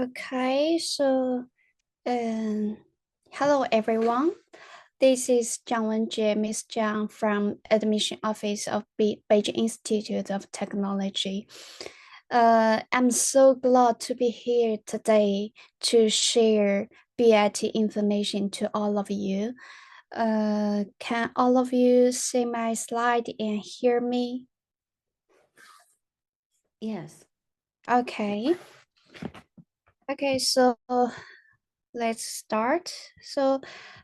Okay, so hello everyone. This is Jiang WenJie, Miss Jiang from Admission Office of Beijing Institute of Technology. I'm so glad to be here today to share BIT information to all of you. Can all of you see my slide and hear me? Yes. Okay. Okay, so let's start. So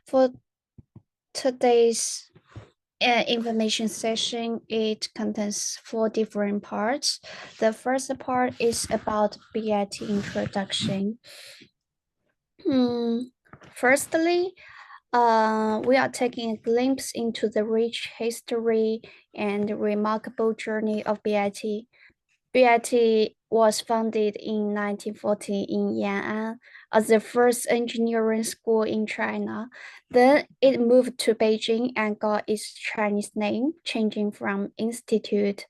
for today's information session, it contains 4 different parts. The first part is about BIT introduction. Firstly, we are taking a glimpse into the rich history and remarkable journey of BIT. BIT was founded in 1940 in Yan'an as the first engineering school in China. Then it moved to Beijing and got its Chinese name, changing from institute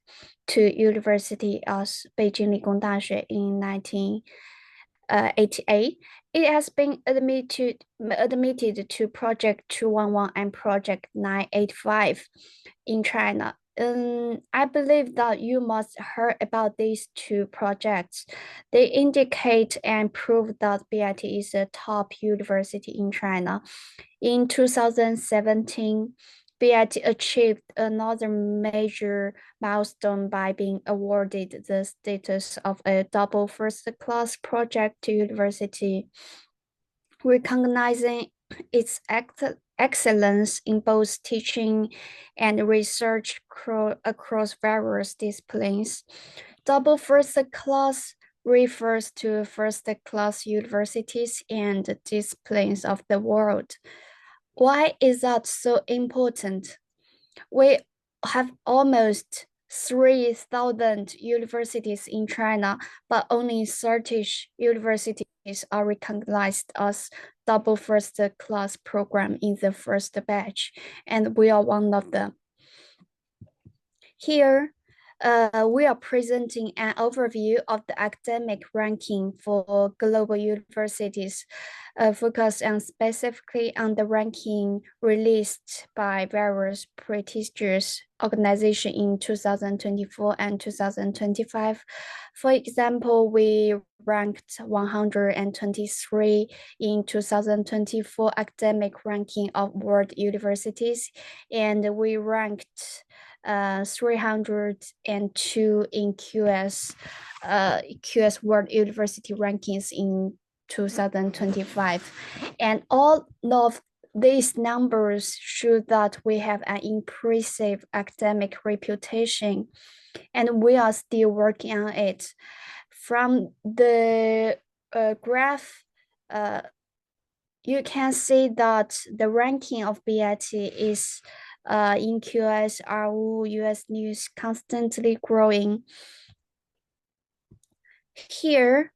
to university as Beijing 理工大学 in 1988. It has been admitted to Project 211 and Project 985 in China. I believe that you must heard about these 2 projects. They indicate and prove that BIT is a top university in China. In 2017, BIT achieved another major milestone by being awarded the status of a double first-class project university, recognizing its excellence in both teaching and research across various disciplines. Double first-class refers to first-class universities and disciplines of the world. Why is that so important? We have almost 3,000 universities in China, but only 30 universities are recognized as double first class program in the first batch, and we are one of them. Here, we are presenting an overview of the academic ranking for global universities, focused on specifically on the ranking released by various prestigious organizations in 2024 and 2025. For example, we ranked 123 in 2024 academic ranking of world universities, and we ranked 302 in QS World University Rankings in 2025. And all of these numbers show that we have an impressive academic reputation, and we are still working on it. From the graph, you can see that the ranking of BIT is in QS, RU, US News constantly growing. Here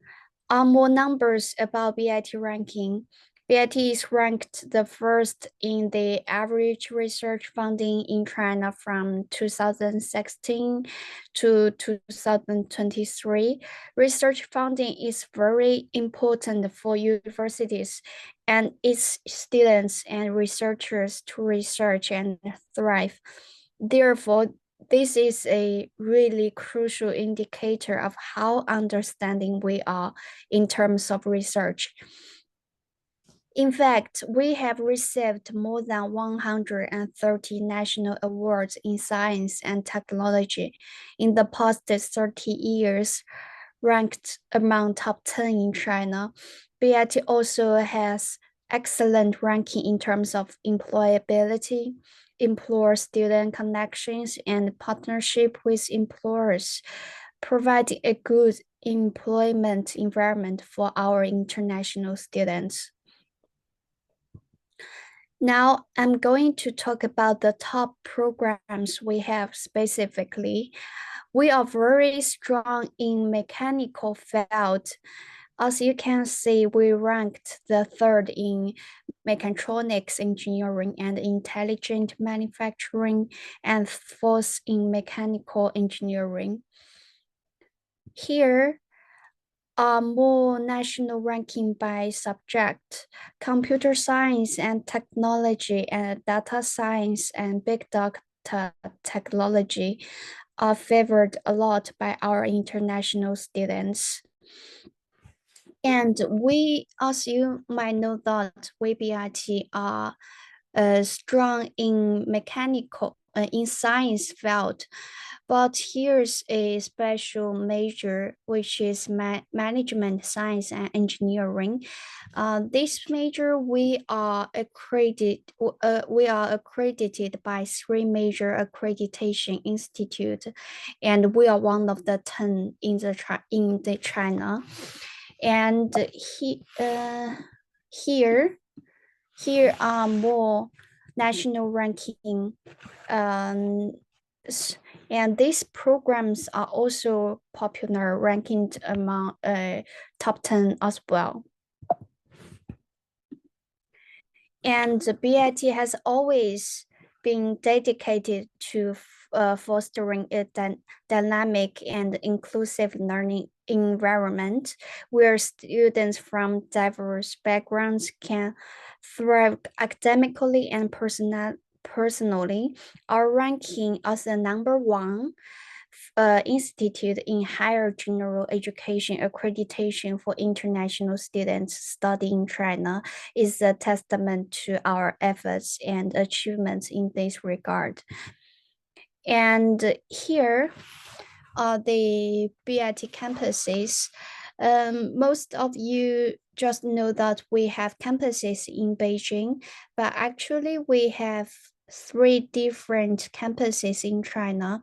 are more numbers about BIT ranking. BIT is ranked the first in the average research funding in China from 2016 to 2023. Research funding is very important for universities and its students and researchers to research and thrive. Therefore, this is a really crucial indicator of how understanding we are in terms of research. In fact, we have received more than 130 national awards in science and technology in the past 30 years, ranked among top 10 in China. BIT also has excellent ranking in terms of employability, employer-student connections, and partnership with employers, providing a good employment environment for our international students. Now, I'm going to talk about the top programs we have specifically. We are very strong in mechanical field. As you can see, we ranked the 3rd in mechatronics engineering and intelligent manufacturing, and 4th in mechanical engineering. Here, more national ranking by subject. Computer science and technology and data science and big data technology are favored a lot by our international students. And we, as you might know, that we BIT are strong in in science field. But here's a special major, which is management science and engineering. This major we are accredited by three major accreditation institute, and we are one of the 10 in the China. And here here are more national ranking, um, and these programs are also popular, ranked among top 10 as well. And the BIT has always been dedicated to fostering a dynamic and inclusive learning environment where students from diverse backgrounds can thrive academically and personally. Our ranking as the #1 institute in higher general education accreditation for international students studying in China is a testament to our efforts and achievements in this regard. And here are the BIT campuses. Most of you just know that we have campuses in Beijing, but actually we have 3 different campuses in China.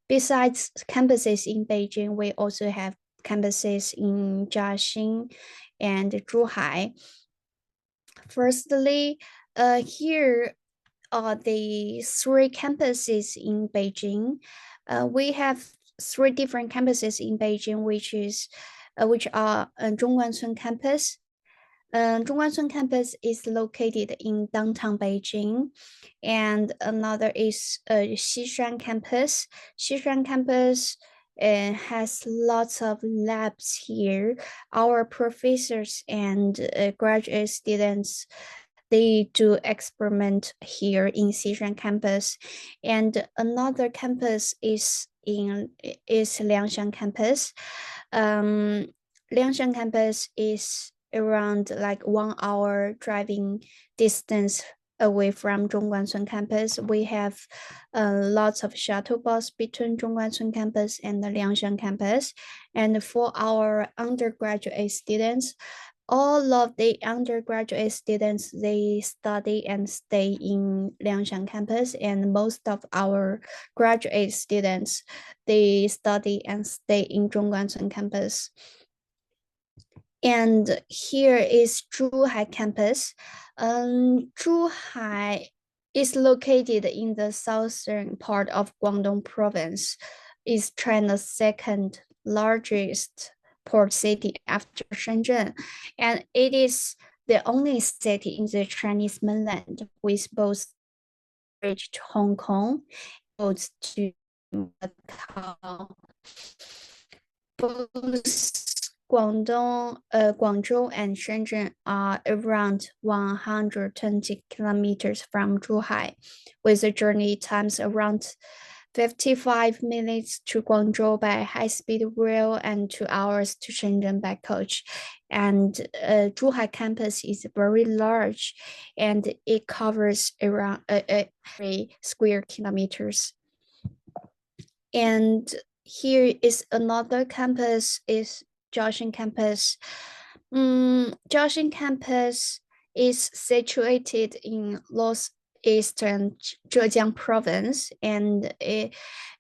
Besides campuses in Beijing, we also have campuses in Jiaxing and Zhuhai. Firstly, here are the 3 campuses in Beijing. We have 3 different campuses in Beijing, which are Zhongguancun campus. Zhongguancun campus is located in downtown Beijing, and another is Xishan campus. Xishan campus has lots of labs here. Our professors and graduate students, they do experiment here in Xishan campus. And another campus is Liangshan campus. Liangshan campus is around like 1 hour driving distance away from Zhongguancun campus. We have lots of shuttle bus between Zhongguancun campus and the Liangshan campus. And for our undergraduate students, all of the undergraduate students, they study and stay in Liangshan campus, and most of our graduate students, they study and stay in Zhongguancun campus. And here is Zhuhai campus. Zhuhai is located in the southern part of Guangdong province. It's China's second largest port city after Shenzhen, and it is the only city in the Chinese mainland with both bridge to Hong Kong, boats to Macau. Both Guangzhou and Shenzhen are around 120 kilometers from Zhuhai, with the journey times around 55 minutes to Guangzhou by high-speed rail and 2 hours to Shenzhen by coach. And Zhuhai campus is very large, and it covers around 3 square kilometers. And here is another campus, is Jiaxing campus. Jiaxing campus is situated in northeastern Zhejiang province, and it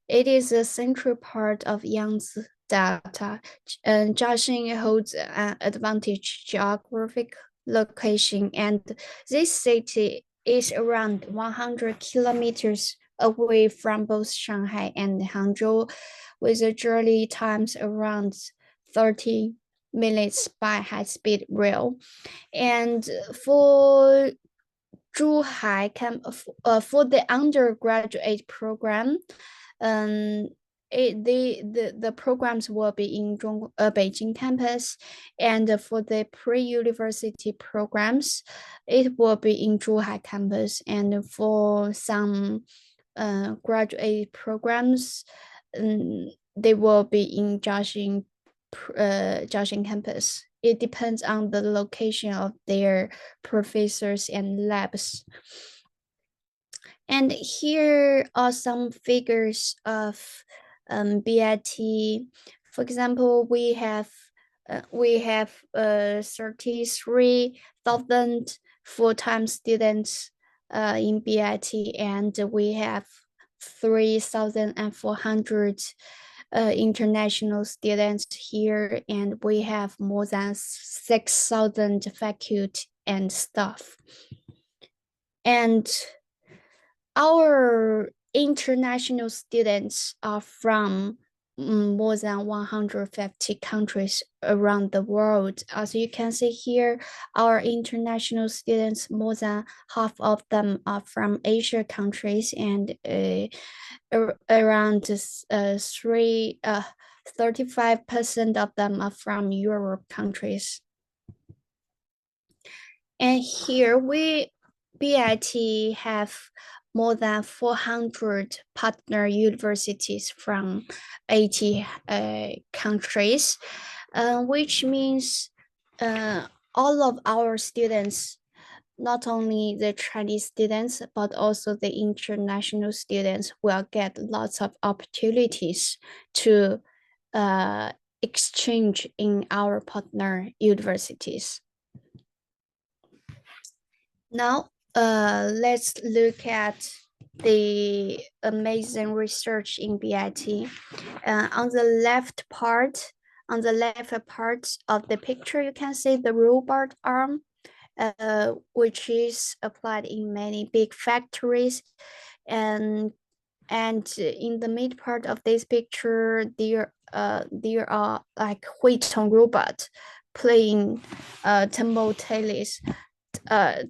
is a central part of Yangtze Delta. And Jiaxing holds an advantage geographic location, and this city is around 100 kilometers away from both Shanghai and Hangzhou, with a journey times around 30 minutes by high-speed rail. And for Zhuhai for the undergraduate program, the programs will be in Beijing campus, and for the pre-university programs, it will be in Zhuhai campus, and for some graduate programs, they will be in Jiaxing campus. It depends on the location of their professors and labs. And here are some figures of BIT. For example, we have 33,000 full-time students in BIT, and we have 3,400 international students here, and we have more than 6,000 faculty and staff. And our international students are from more than 150 countries around the world. As you can see here, our international students, more than half of them are from Asia countries, and around 35% of them are from Europe countries. And here BIT have more than 400 partner universities from 80 countries, which means all of our students, not only the Chinese students, but also the international students, will get lots of opportunities to exchange in our partner universities. Now, let's look at the amazing research in BIT. On the left part of the picture, you can see the robot arm, which is applied in many big factories. And in the mid part of this picture, there are like Huitong robot playing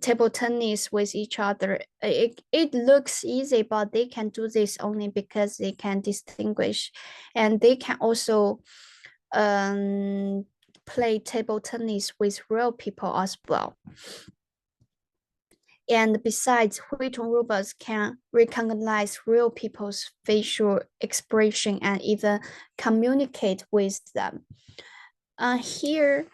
table tennis with each other. It looks easy, but they can do this only because they can distinguish, and they can also play table tennis with real people as well. And besides, Huitong robots can recognize real people's facial expression and even communicate with them. Here,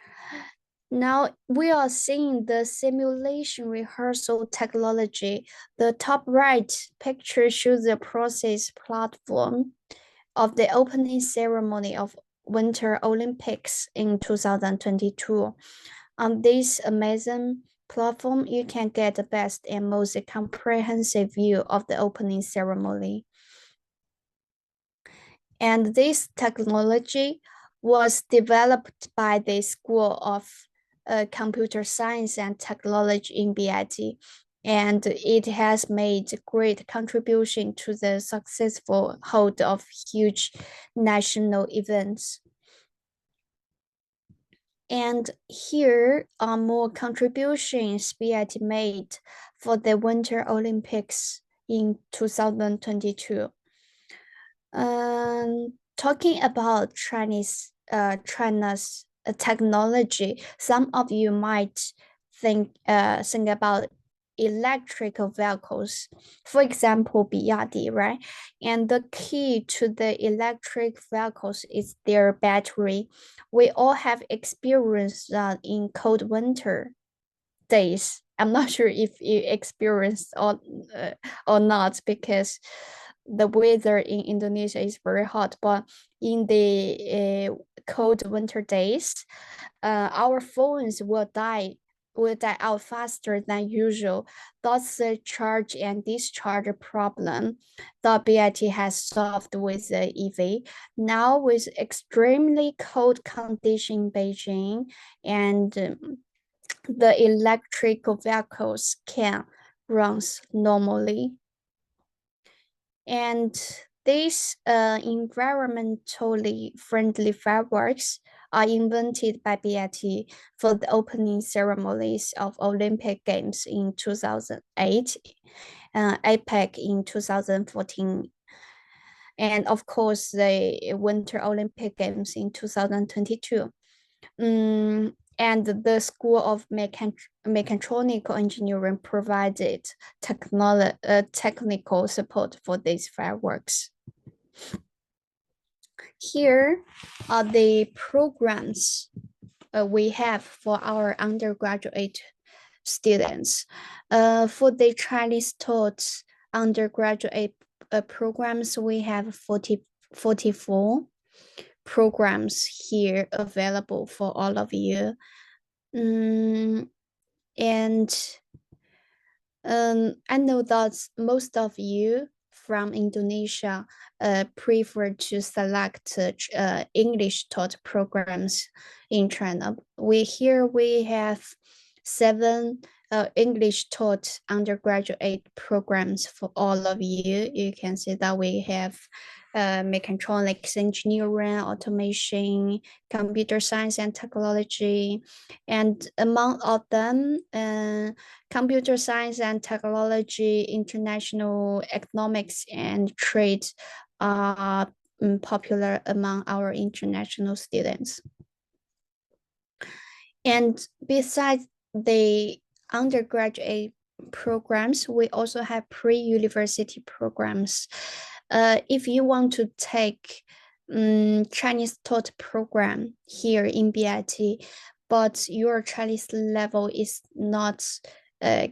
now we are seeing the simulation rehearsal technology. The top right picture shows the process platform of the opening ceremony of Winter Olympics in 2022. On this amazing platform, you can get the best and most comprehensive view of the opening ceremony. And this technology was developed by the School of Computer Science and Technology in BIT, and it has made great contribution to the successful hold of huge national events. And here are more contributions BIT made for the Winter Olympics in 2022. Talking about China's technology, some of you might think about electrical vehicles, for example, BYD, right? And the key to the electric vehicles is their battery. We all have experienced that in cold winter days. I'm not sure if you experienced or not, because the weather in Indonesia is very hot, but in the cold winter days, our phones will die out faster than usual. That's the charge and discharge problem that BIT has solved with the EV. Now, with extremely cold condition in Beijing, and the electrical vehicles can run normally. And these environmentally friendly fireworks are invented by BIT for the opening ceremonies of Olympic Games in 2008, APEC in 2014. and of course the Winter Olympic Games in 2022. And the School of Mechatronical Engineering provided technical support for these fireworks. Here are the programs we have for our undergraduate students. For the Chinese taught undergraduate programs, we have 44 programs here available for all of you. And I know that most of you from Indonesia prefer to select English taught programs in China. We have 7 English taught undergraduate programs for all of you. You can see that we have mechatronics engineering, automation, computer science and technology, and among all them, computer science and technology, international economics and trade are popular among our international students. And besides the undergraduate programs, we also have pre-university programs. If you want to take Chinese taught program here in BIT, but your Chinese level is not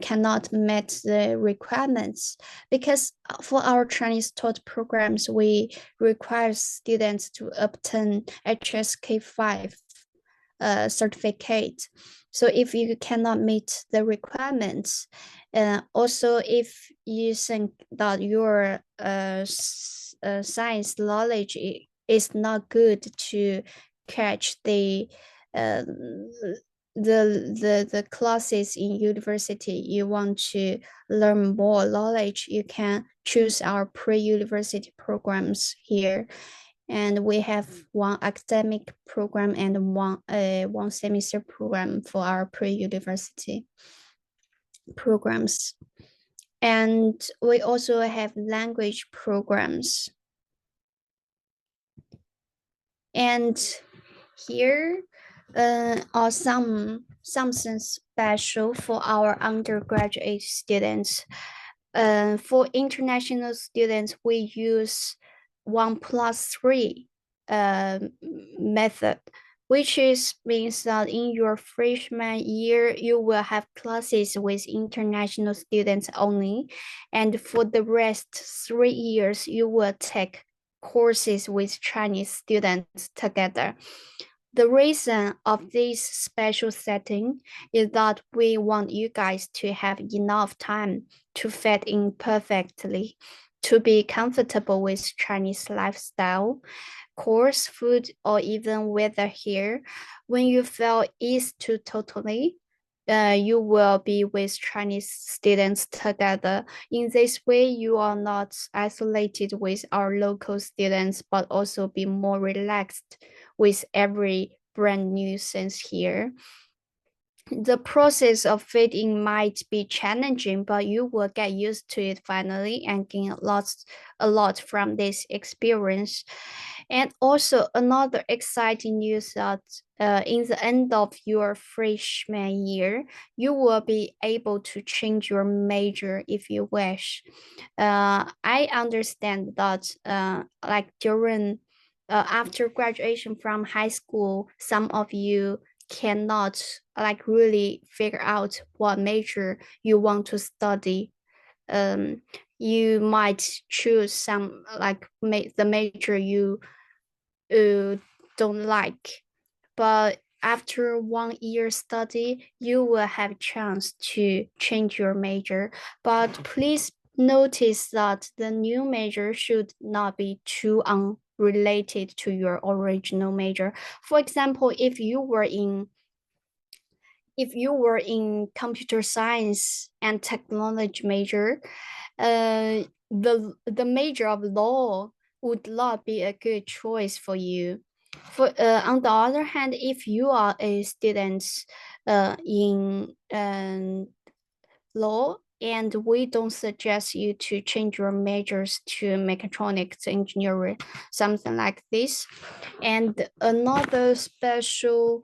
cannot meet the requirements, because for our Chinese taught programs, we require students to obtain HSK5 certificate. So if you cannot meet the requirements, also if you think that your science knowledge is not good to catch the classes in university, you want to learn more knowledge, you can choose our pre-university programs here. And we have one academic program and one semester program for our pre-university programs. And we also have language programs. And here are something special for our undergraduate students. For international students, we use 1+3 method, which means that in your freshman year, you will have classes with international students only. And for the rest 3 years, you will take courses with Chinese students together. The reason of this special setting is that we want you guys to have enough time to fit in perfectly, to be comfortable with Chinese lifestyle, course, food, or even weather here. When you feel ease to totally, you will be with Chinese students together. In this way, you are not isolated with our local students, but also be more relaxed with every brand new sense here. The process of fitting might be challenging, but you will get used to it finally and gain a lot from this experience. And also another exciting news that in the end of your freshman year, you will be able to change your major if you wish. I understand that like during after graduation from high school, some of you cannot like really figure out what major you want to study. You might choose some like the major you don't like, but after 1 year study, you will have a chance to change your major. But please notice that the new major should not be too unrelated to your original major. For example, if you were in computer science and technology major, the major of law would not be a good choice for you. For on the other hand, if you are a student in law, and we don't suggest you to change your majors to mechatronics engineering, something like this. And another special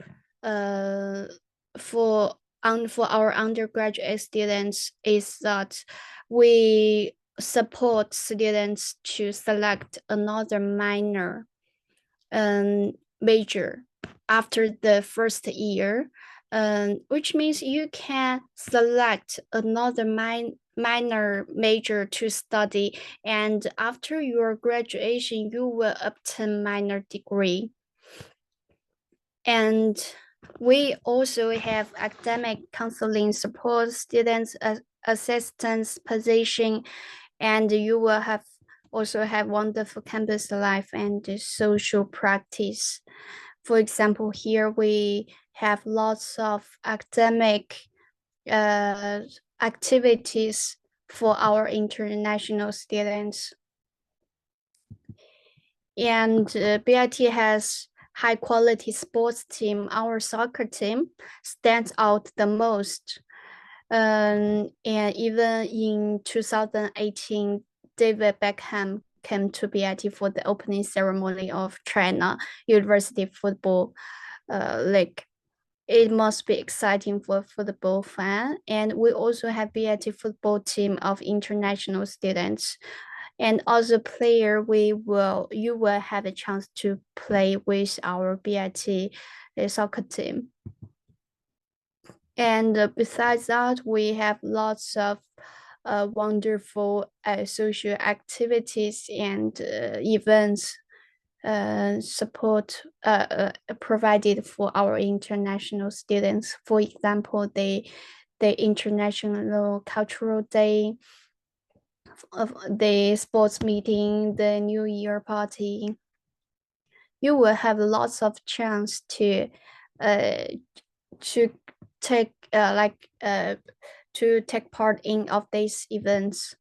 for our undergraduate students is that we support students to select another minor major after the first year, which means you can select another minor major to study, and after your graduation, you will obtain minor degree. And we also have academic counseling support, students assistance position, and you will also have wonderful campus life and social practice. For example, here we have lots of academic activities for our international students. And BIT has high quality sports team. Our soccer team stands out the most. And even in 2018, David Beckham came to BIT for the opening ceremony of China University Football League. It must be exciting for football fan. And we also have BIT football team of international students. And as a player, you will have a chance to play with our BIT soccer team. And besides that, we have lots of wonderful social activities and events support provided for our international students. For example, the International Cultural Day, of the sports meeting, the New Year party. You will have lots of chance to take to take part in of these events.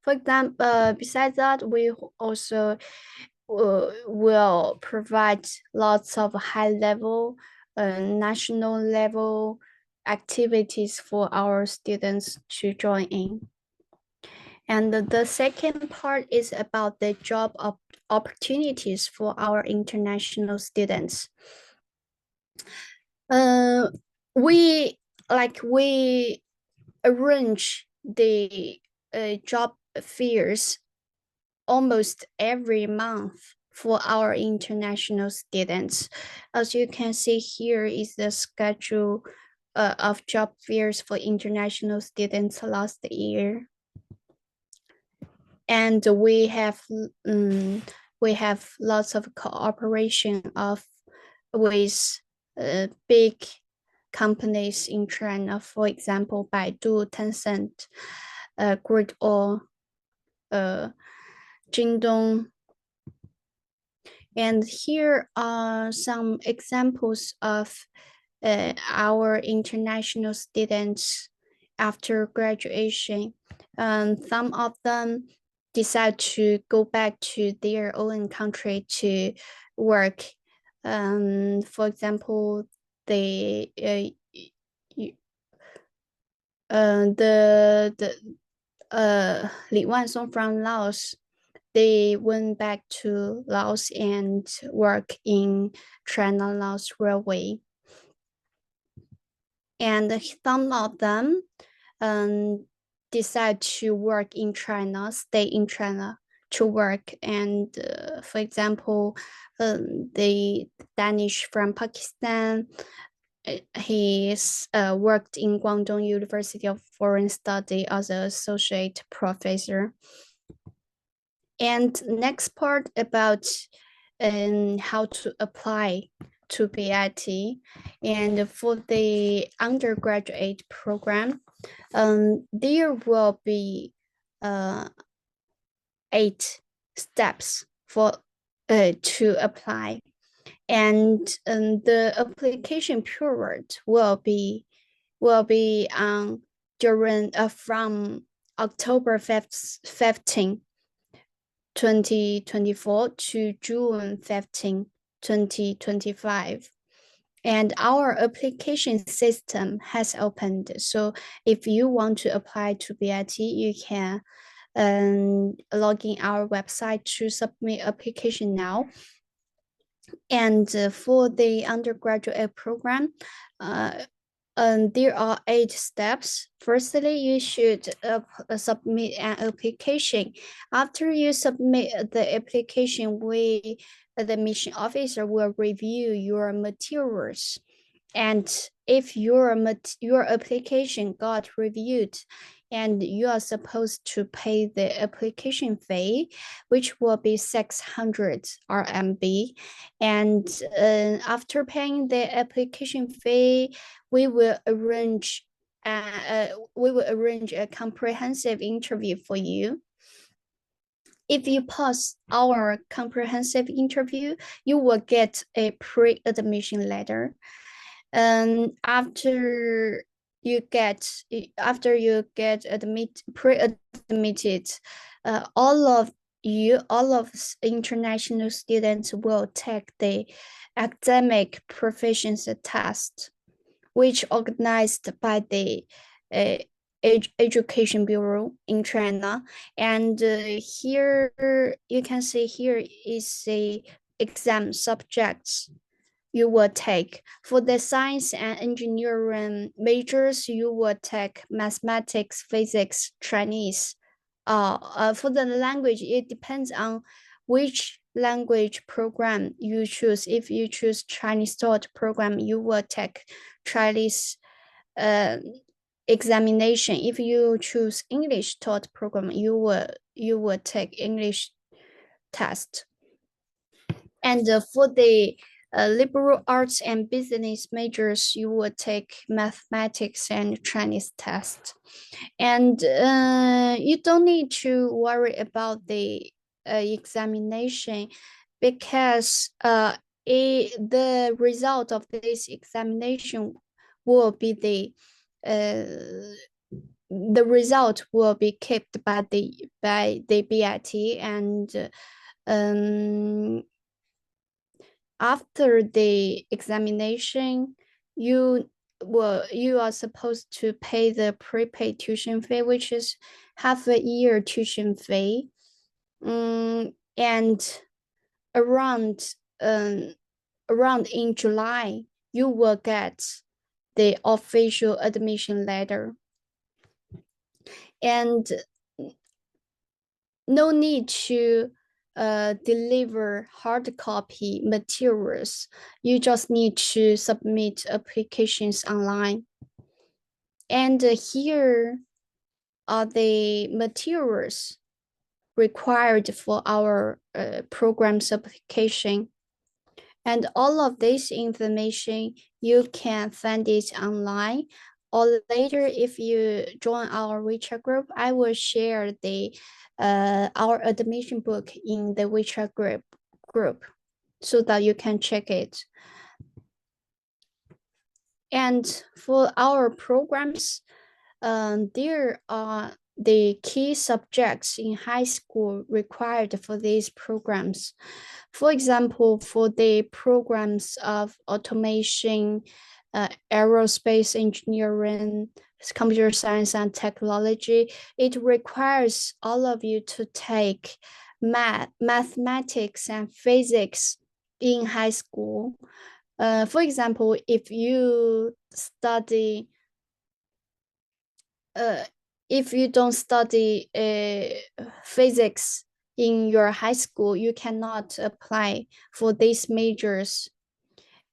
For example, besides that, we also will provide lots of high level, national level activities for our students to join in. And the second part is about the job opportunities for our international students. We arrange the job fairs almost every month for our international students. As you can see here is the schedule of job fairs for international students last year. And we have lots of cooperation with big companies in China. For example, Baidu, Tencent, Great Wall, Jingdong. And here are some examples of our international students after graduation. Some of them decide to go back to their own country to work. For example, the Li Wansong from Laos, they went back to Laos and work in China-Laos Railway. And some of them decide to work in China, stay in China to work. And for example, the Danish from Pakistan, he worked in Guangdong University of Foreign Study as an associate professor. And next part about how to apply to BIT. And for the undergraduate program, there will be 8 steps for to apply. And the application period will be during from October 15, 2024 to June 15, 2025. And our application system has opened. So if you want to apply to BIT, you can log in our website to submit application now. And for the undergraduate program, there are 8 steps. Firstly, you should submit an application. After you submit the application, the admission officer will review your materials. And if your application got reviewed, and you are supposed to pay the application fee, which will be 600 RMB. And after paying the application fee, we will arrange a comprehensive interview for you. If you pass our comprehensive interview, you will get a pre-admission letter. After you get pre-admitted, all of international students will take the academic proficiency test, which organized by the Education Bureau in China. And here you can see here is the exam subjects you will take. For the science and engineering majors, you will take mathematics, physics, Chinese. For the language, it depends on which language program you choose. If you choose Chinese taught program, you will take Chinese examination. If you choose English taught program, you will take English test. And for the liberal arts and business majors, you will take mathematics and Chinese test. And you don't need to worry about the examination, because the result of this examination will be the result will be kept by the BIT. And after the examination, you are supposed to pay the prepaid tuition fee, which is half a year tuition fee. And around in July, you will get the official admission letter. And no need to deliver hard copy materials. You just need to submit applications online. And here are the materials required for our program's application. And all of this information, you can find it online. Or later, if you join our WeChat group, I will share our admission book in the WeChat group so that you can check it. And for our programs, there are the key subjects in high school required for these programs. For example, for the programs of automation, aerospace engineering, computer science and technology, it requires all of you to take mathematics and physics in high school. For example, if you don't study physics in your high school, you cannot apply for these majors.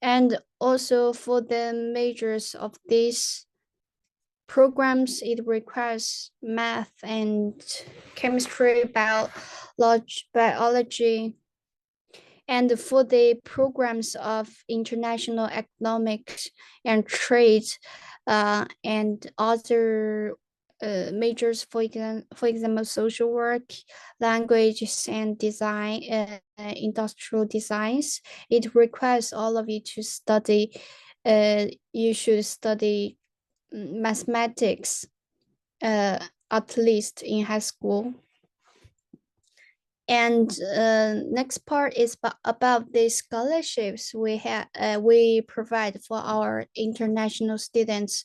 And also for the majors of these programs, it requires math and chemistry, biology. And for the programs of international economics and trade, and other majors, for example, social work, languages and design, industrial designs, it requires all of you to study. You should study mathematics at least in high school. And next part is about the scholarships we provide for our international students.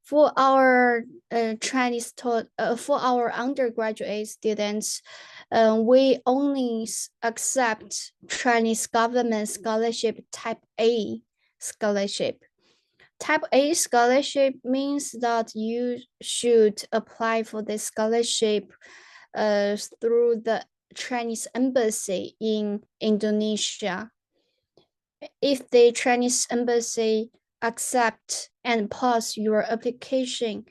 For our for our undergraduate students, we only accept Chinese government scholarship type A scholarship. Type A scholarship means that you should apply for the scholarship through the Chinese embassy in Indonesia. If the Chinese embassy accept and pass your application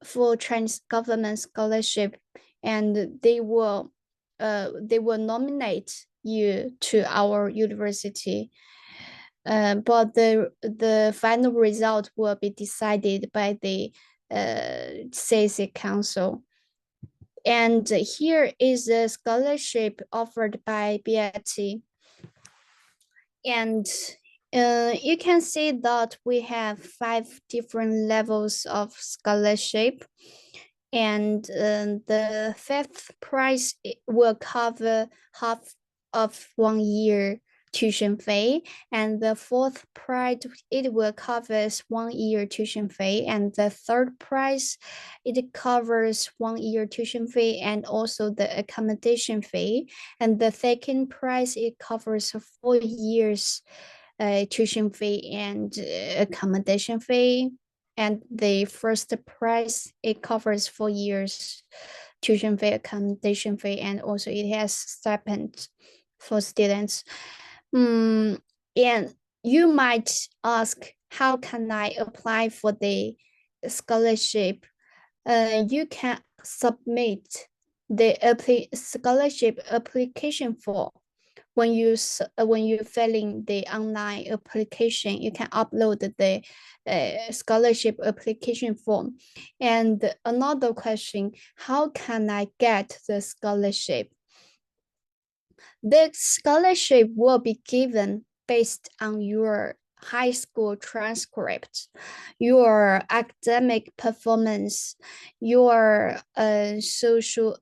for Chinese government scholarship, and they will nominate you to our university. But the final result will be decided by the CC Council. And here is a scholarship offered by BIT. And you can see that we have 5 different levels of scholarship. And the 5th prize will cover half of 1 year tuition fee, and the 4th prize it will covers 1 year tuition fee, and the 3rd prize it covers 1 year tuition fee and also the accommodation fee, and the 2nd prize it covers 4 years tuition fee and accommodation fee, and the first prize it covers 4 years tuition fee, accommodation fee, and also it has stipend for students. And you might ask, how can I apply for the scholarship? You can submit the scholarship application form. When you filling the online application, you can upload the scholarship application form. And another question, how can I get the scholarship? The scholarship will be given based on your high school transcript, your academic performance, your social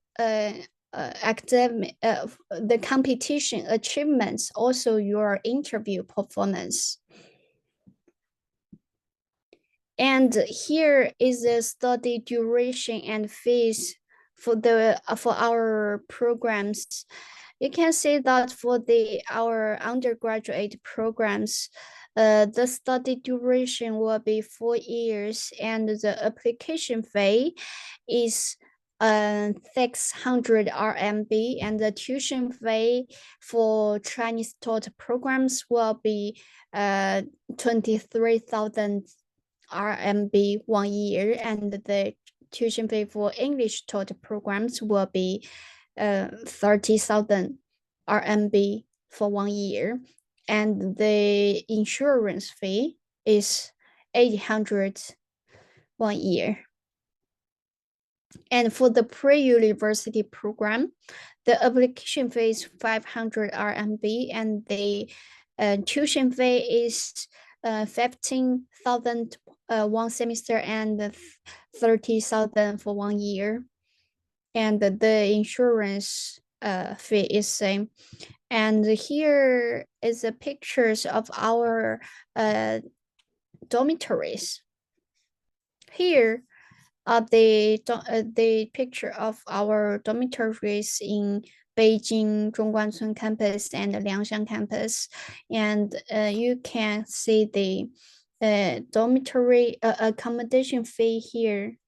academic the competition achievements, also your interview performance. And here is the study duration and fees for our programs. You can see that for our undergraduate programs, the study duration will be 4 years, and the application fee is 600 RMB, and the tuition fee for Chinese taught programs will be 23,000 RMB 1 year, and the tuition fee for English taught programs will be 30,000 RMB for 1 year, and the insurance fee is 800 1 year. And for the pre-university program, the application fee is 500 RMB, and the tuition fee is 15,000 1 semester and 30,000 for 1 year. And the insurance fee is same. And here is the pictures of our dormitories. Here are the picture of our dormitories in Beijing Zhongguancun campus and Liangshan campus, and you can see the dormitory accommodation fee here.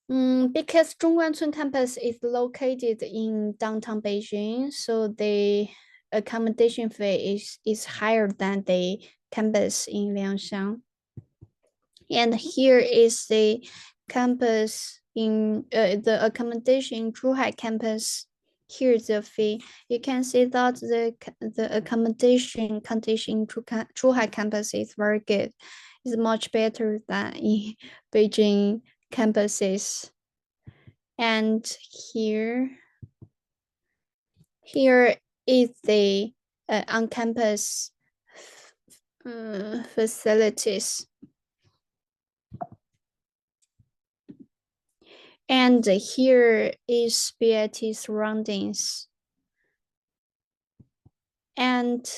Because Zhongguancun campus is located in downtown Beijing, so the accommodation fee is higher than the campus in Liangshan. And here is the campus in the accommodation in Zhuhai campus. Here's the fee. You can see that the accommodation condition in Zhuhai campus is very good. It's much better than in Beijing campuses. And here is the on-campus facilities. And here is BIT surroundings. And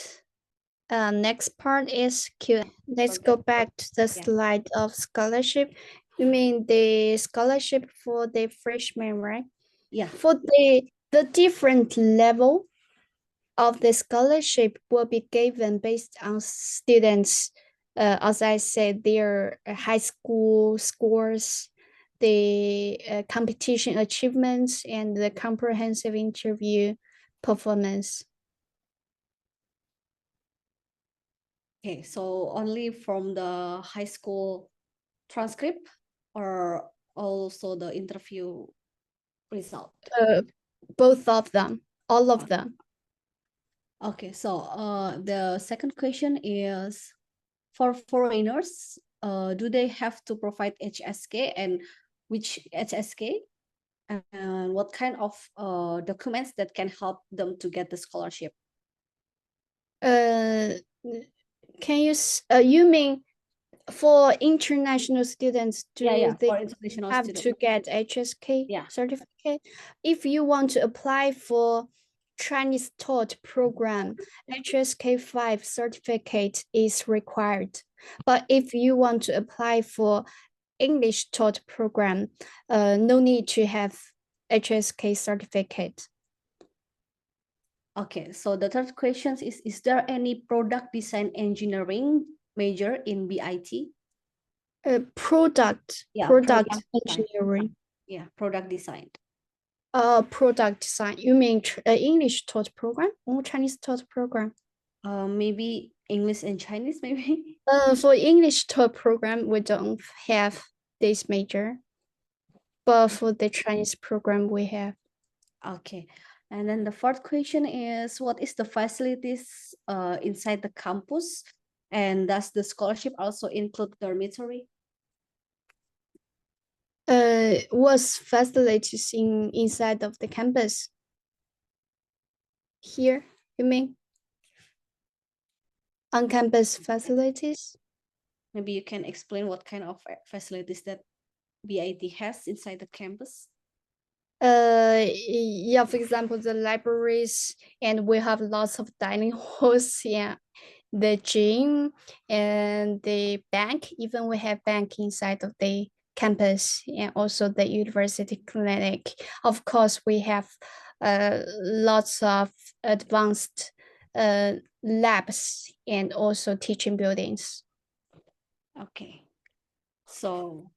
next part is Q. Let's go back to the slide of scholarship. You mean the scholarship for the freshman, right? Yeah. For the different level of the scholarship will be given based on students, as I said, their high school scores, the competition achievements, and the comprehensive interview performance. Okay, so only from the high school transcript or also the interview result? Both of them, all of them. Okay, so the second question is, for foreigners, do they have to provide HSK, and which HSK? And what kind of documents that can help them to get the scholarship? Can you, you mean for international students, do they For international have students. to get HSK Yeah. certificate? If you want to apply for Chinese taught program, HSK 5 certificate is required. But if you want to apply for English taught program, no need to have HSK certificate. Okay, so the third question is there any product design engineering major in BIT? Product engineering. Yeah, product design. Product design. You mean English taught program or Chinese taught program? Maybe English and Chinese, maybe. For English taught program, we don't have this major, but for the Chinese program, we have. Okay, and then the fourth question is, what is the facilities inside the campus, and does the scholarship also include dormitory? Was facilities inside of the campus? Here, you mean? On campus facilities? Maybe you can explain what kind of facilities that BIT has inside the campus. Yeah, for example, the libraries, and we have lots of dining halls, yeah, the gym and the bank. Even we have bank inside of the campus, and also the university clinic. Of course, we have lots of advanced labs and also teaching buildings. Okay, so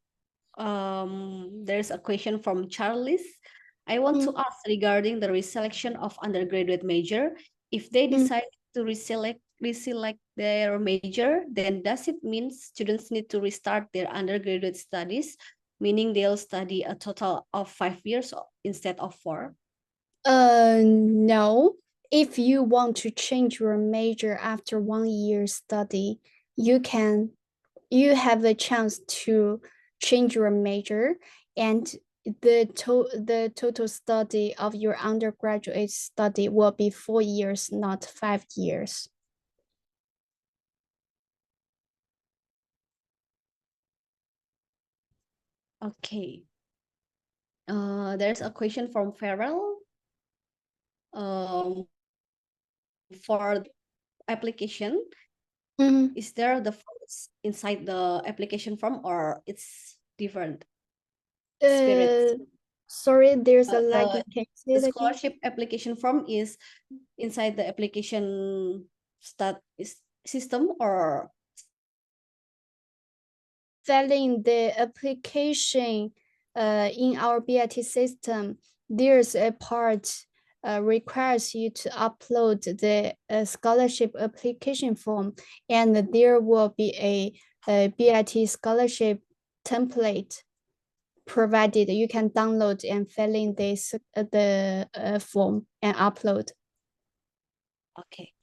there's a question from Charles. I want to ask regarding the reselection of undergraduate major. If they decide to reselect their major, then does it mean students need to restart their undergraduate studies, meaning they'll study a total of 5 years instead of 4? No. If you want to change your major after 1 year study, you have a chance to change your major, and the total study of your undergraduate study will be 4 years, not 5 years. Okay. There's a question from Farrell. For application, is there the forms inside the application form, or it's different? Sorry, there's a lag. The scholarship application form is inside the application system, or filling the application in our BIT system, there's a part requires you to upload the scholarship application form, and there will be a BIT scholarship template provided. You can download and fill in this the form and upload. Okay.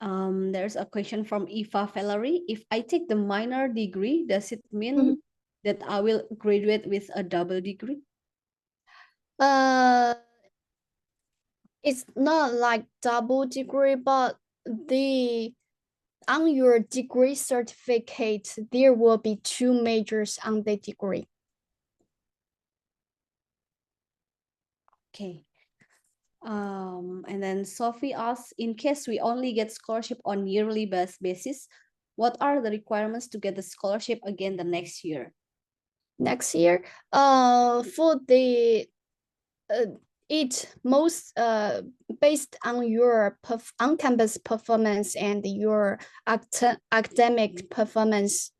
There's a question from Eva Valerie. If I take the minor degree, does it mean that I will graduate with a double degree? It's not like double degree, but on your degree certificate, there will be 2 majors on the degree. Okay. And then Sophie asks, in case we only get scholarship on yearly basis, what are the requirements to get the scholarship again the next year? Next year, for the it most based on your on-campus performance and your academic performance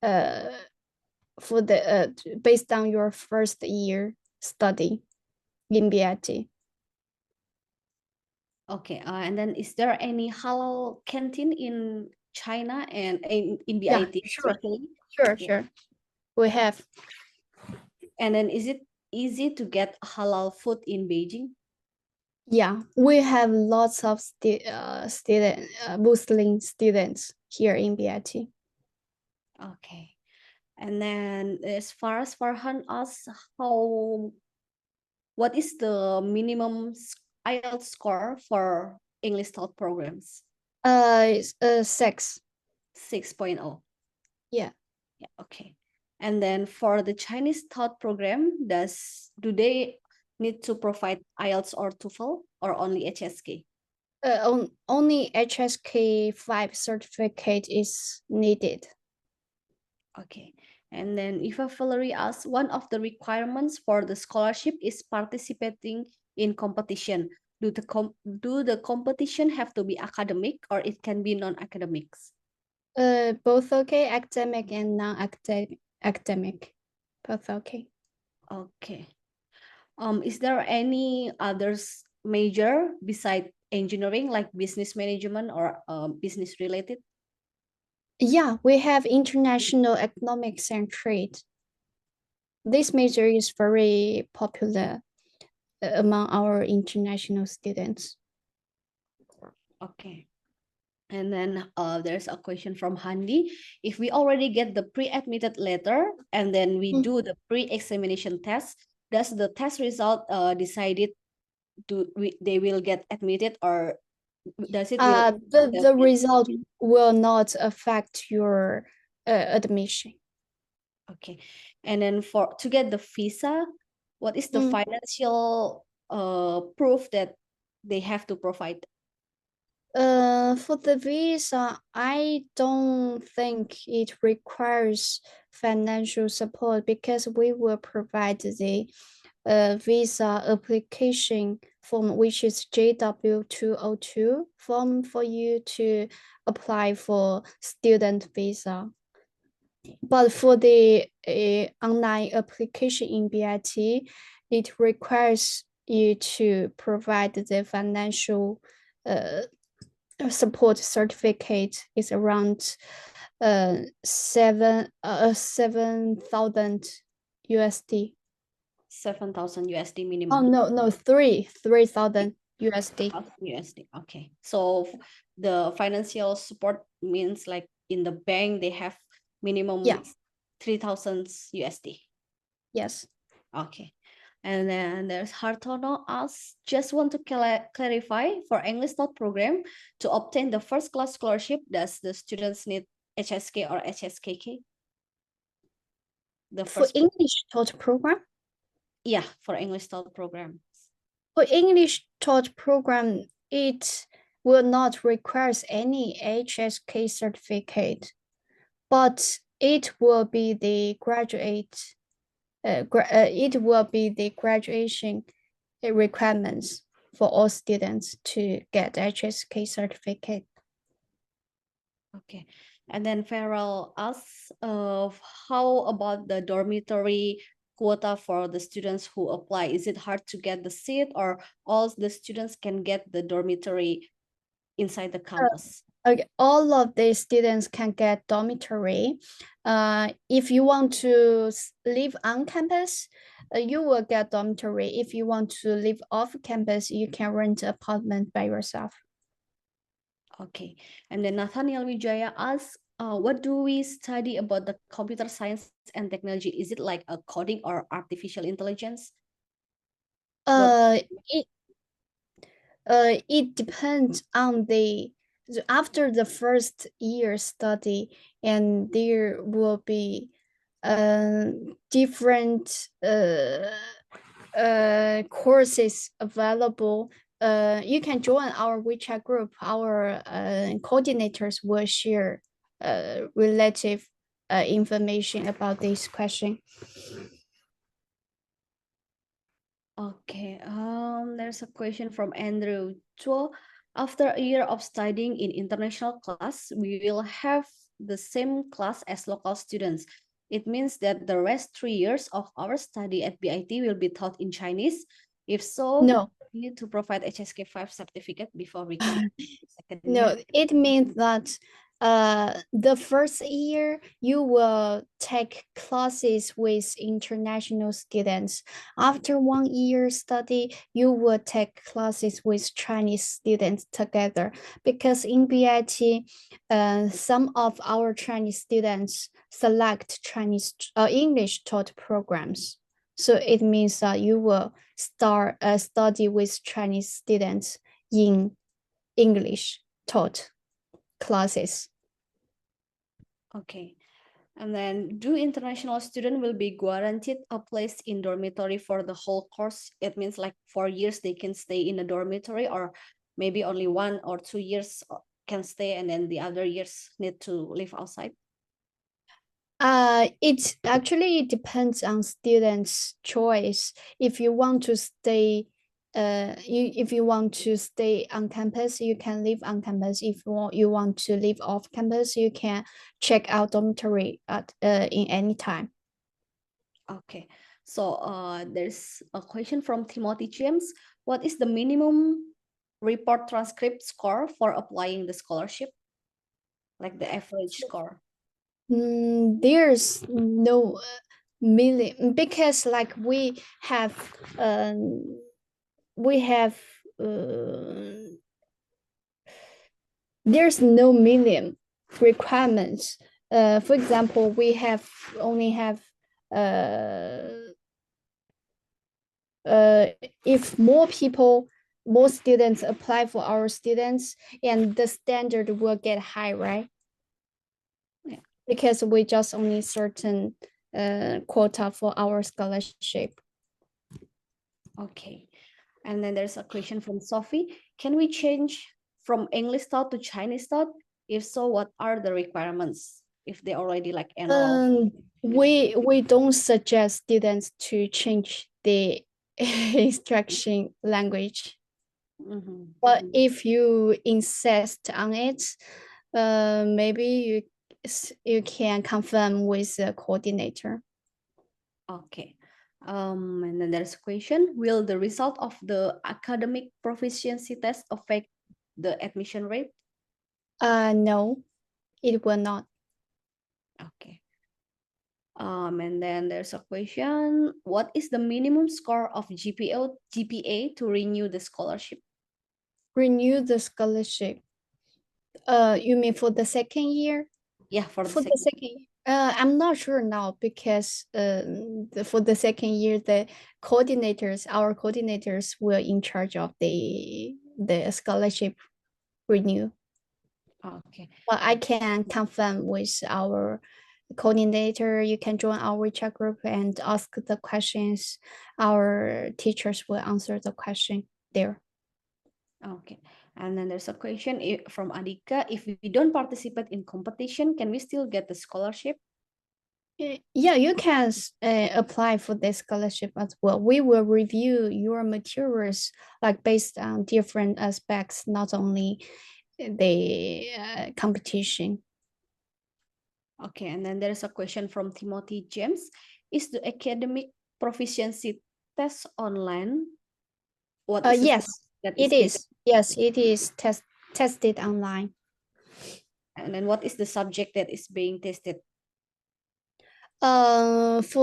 for the based on your first year study in BIT. Okay, and then is there any halal canteen in China and in Yeah, BIT sure, especially? sure, Yeah. sure. We have. And then is it easy to get halal food in Beijing? Yeah, we have lots of Muslim students here in BIT. Okay. And then as far as Farhan asks, what is the minimum IELTS score for English taught programs? It's 6. 6.0. Yeah. Yeah, okay. And then for the Chinese taught program, do they need to provide IELTS or TOEFL or only HSK? Only HSK 5 certificate is needed. Okay. And then Eva Valerie asks, one of the requirements for the scholarship is participating in competition. Do the competition have to be academic or it can be non-academics? Both okay, academic and non-academic. Both okay. Okay. Is there any others major beside engineering, like business management or business related? Yeah, we have international economics and trade. This major is very popular among our international students. Okay. And then there's a question from Handi. If we already get the pre-admitted letter and then we do the pre-examination test, does the test result decided they will get admitted, or does it will The result will not affect your admission. Okay. And then to get the visa, what is the financial proof that they have to provide? For the visa, I don't think it requires financial support because we will provide the visa application form, which is JW202 form for you to apply for student visa. But for the online application in BIT, it requires you to provide the financial support certificate is around 7,000 USD. 7,000 USD Oh minimum. no, 3,000 USD. USD. Okay. So the financial support means like in the bank they have minimum Yeah. 3,000 USD. Yes. Okay. And then there's Hartono asks, just want to clarify for English Taught program, to obtain the first class scholarship, does the students need HSK or HSKK? For English taught program? Yeah, for English Taught program. For English taught program, it will not require any HSK certificate, but it will be the graduation requirements for all students to get HSK certificate. Okay. And then Farrell asks, how about the dormitory quota for the students who apply? Is it hard to get the seat, or all the students can get the dormitory inside the campus? Okay, all of the students can get dormitory. If you want to live on campus, you will get dormitory. If you want to live off campus, you can rent an apartment by yourself. Okay. And then Nathaniel Wijaya asks, what do we study about the computer science and technology? Is it like a coding or artificial intelligence? It it depends on after the first year study, and there will be different courses available. You can join our WeChat group. Our coordinators will share relative information about this question. Okay, there's a question from Andrew Chuo. After a year of studying in international class, we will have the same class as local students. It means that the rest 3 years of our study at BIT will be taught in Chinese. If so, No. we need to provide HSK 5 certificate before we can second No, year. it means that the first year you will take classes with international students. After 1 year study, you will take classes with Chinese students together. Because in BIT, some of our Chinese students select English taught programs. So it means that you will start study with Chinese students in English taught classes. Okay. And then do international student will be guaranteed a place in dormitory for the whole course? It means like 4 years they can stay in a dormitory, or maybe only 1 or 2 years can stay and then the other years need to live outside? It actually depends on students' choice. If you want to stay, if you want to stay on campus, you can live on campus. If you want to live off campus, you can check out dormitory at in any time. Okay, so there's a question from Timothy James. What is the minimum report transcript score for applying the scholarship? Like the average score? There's no million because like we have there's no million requirements. For example, we only have if more students apply for our students, and the standard will get high, right? Yeah. Because we just only certain quota for our scholarship. Okay. And then there's a question from Sophie. Can we change from English taught to Chinese taught? If so, what are the requirements if they already like enroll? We don't suggest students to change the instruction language. But if you insist on it, maybe you can confirm with the coordinator. Okay. And then there's a question. Will the result of the academic proficiency test affect the admission rate? No, it will not. Okay. And then there's a question. What is the minimum score of GPA to renew the scholarship? Renew the scholarship. You mean for the second year? Yeah, for For the the second, I'm not sure now because for the second year, our coordinators were in charge of the scholarship renew. Okay. But I can confirm with our coordinator. You can join our WeChat group and ask the questions. Our teachers will answer the question there. Okay. And then there's a question from Adika. If we don't participate in competition, can we still get the scholarship? Yeah, you can apply for the scholarship as well. We will review your materials like based on different aspects, not only the competition. Okay, and then there's a question from Timothy James. Is the academic proficiency test online? What is Yes, that it is. Yes, it is tested online. And then what is the subject that is being tested? Let's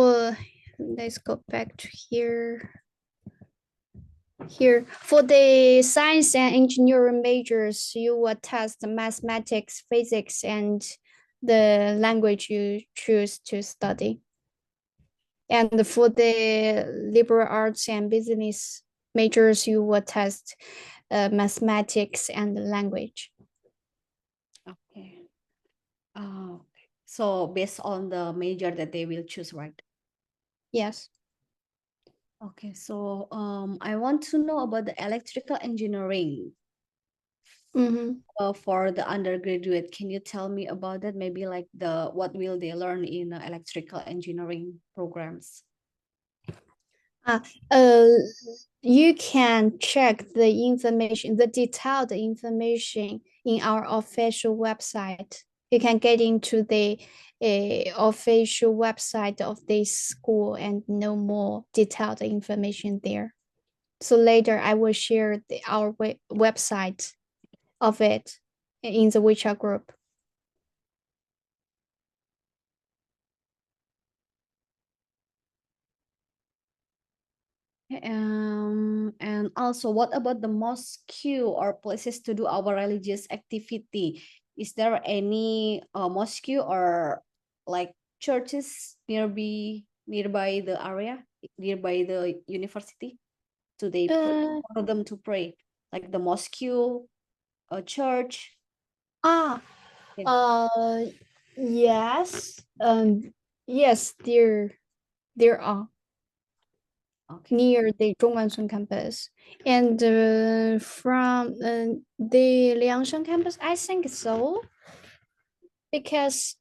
go back to here. Here, for the science and engineering majors, you will test mathematics, physics, and the language you choose to study. And for the liberal arts and business majors, you will test mathematics and language. Okay. So based on the major that they will choose, right? Yes. Okay, so I want to know about the electrical engineering for the undergraduate. Can you tell me about that? Maybe like what will they learn in electrical engineering programs? You can check the information, the detailed information in our official website. You can get into the official website of this school and know more detailed information there. So later I will share our website of it in the WeChat group. And also, what about the mosque or places to do our religious activity? Is there any mosque or like churches nearby the area, nearby the university? Do they pray for them to pray? Like the mosque, a church? Yeah. Yes. Yes, there are. Okay. Near the Zhongguancun campus. And from the Liangshan campus, I think so, because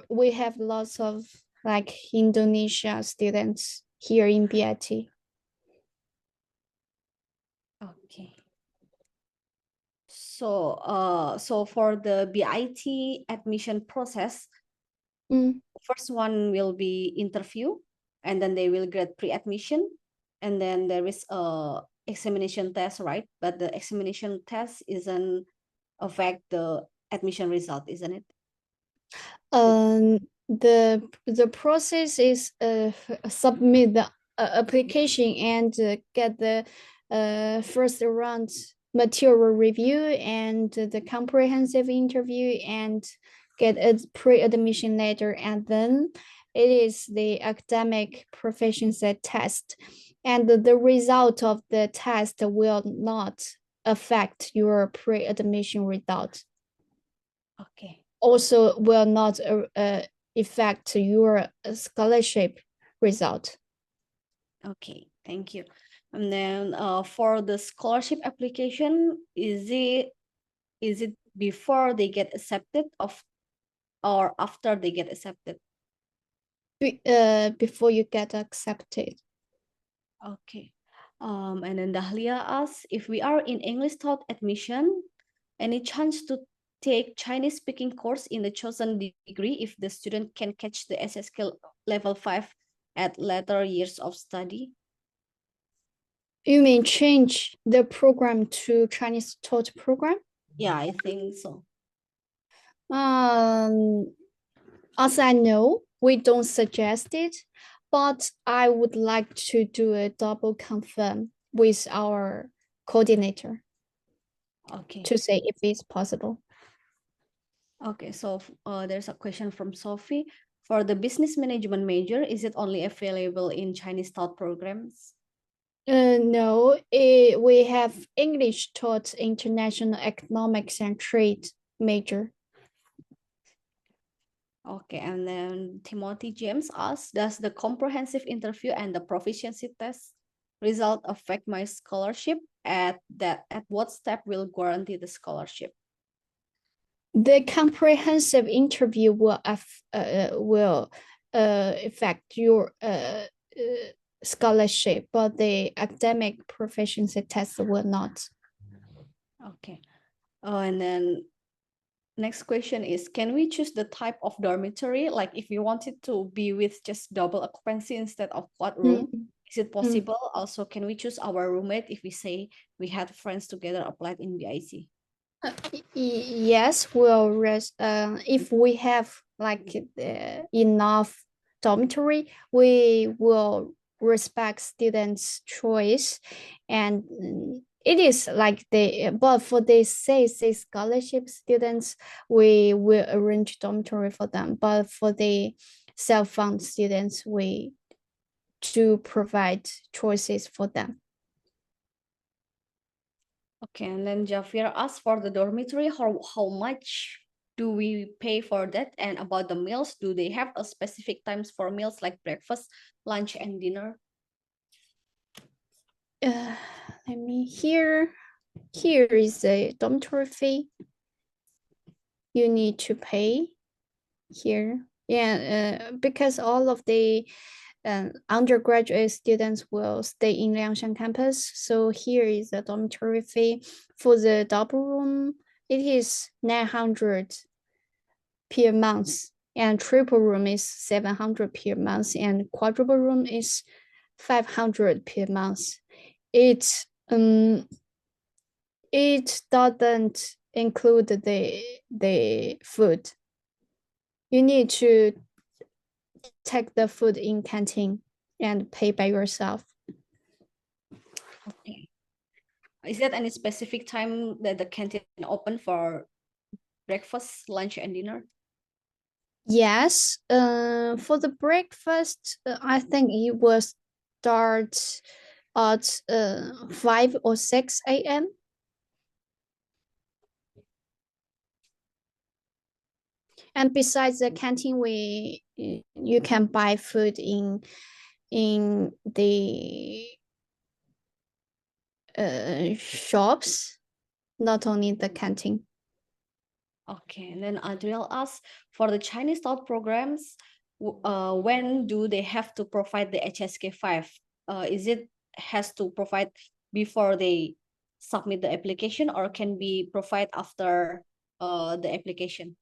we have lots of like Indonesia students here in BIT. Okay. So for the BIT admission process, first one will be interview, and then they will get pre-admission, and then there is a examination test, right? But the examination test isn't affect the admission result, isn't it? The process is submit the application and get the first round material review and the comprehensive interview and get a pre-admission letter, and then it is the academic proficiency test, and the result of the test will not affect your pre-admission result, Okay. also will not affect your scholarship result. Okay, thank you. And then for the scholarship application, is it before they get accepted or after they get accepted? Before you get accepted. Okay. And then Dahlia asks, if we are in English taught admission, any chance to take Chinese speaking course in the chosen degree if the student can catch the SSK level 5 at later years of study? You mean change the program to Chinese taught program? Yeah, I think so. As I know, we don't suggest it, but I would like to do a double confirm with our coordinator. Okay. To say if it's possible. Okay, so there's a question from Sophie. For the business management major, is it only available in Chinese taught programs? No, we have English taught international economics and trade major. Okay, and then Timothy James asks, does the comprehensive interview and the proficiency test result affect my scholarship? At what step will guarantee the scholarship? The comprehensive interview will affect your scholarship, but the academic proficiency test will not. Okay. Oh, and then next question is, can we choose the type of dormitory? Like if we wanted to be with just double occupancy instead of quad room, is it possible? Also, can we choose our roommate if we say we had friends together applied in BIC? Yes, we'll if we have like enough dormitory, we will respect students' choice, and it is like but for the say scholarship students, we will arrange dormitory for them. But for the self-fund students, we do provide choices for them. Okay, and then Javier asked for the dormitory, how much do we pay for that? And about the meals, do they have a specific times for meals like breakfast, lunch, and dinner? let me here is the dormitory fee. You need to pay here. Yeah, because all of the undergraduate students will stay in Liangshan campus. So here is the dormitory fee. For the double room, it is 900 per month, and triple room is 700 per month, and quadruple room is 500 per month. It doesn't include the food. You need to take the food in canteen and pay by yourself. Okay. Is there any specific time that the canteen open for breakfast, lunch, and dinner? Yes. For the breakfast, I think it will start at 5 or 6 a.m. And besides the canteen, you can buy food in the shops, not only the canteen. Okay, and then Adriel asks, for the Chinese style programs, when do they have to provide the HSK5? Is it has to provide before they submit the application, or can be provide after the application?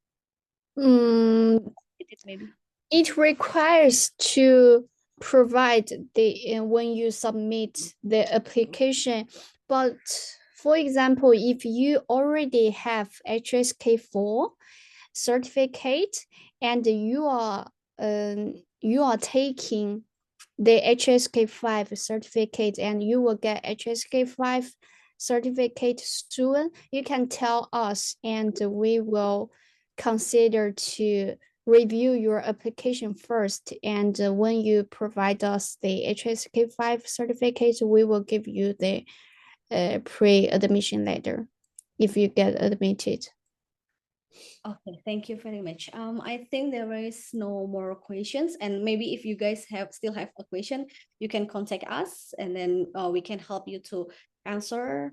Maybe. It requires to provide the when you submit the application, but for example, if you already have HSK4 certificate and you are taking the HSK5 certificate and you will get HSK5 certificate soon, you can tell us and we will consider to review your application first. And when you provide us the HSK5 certificate, we will give you the pre-admission letter if you get admitted. Okay, thank you very much. I think there is no more questions, and maybe if you guys still have a question, you can contact us, and then we can help you to answer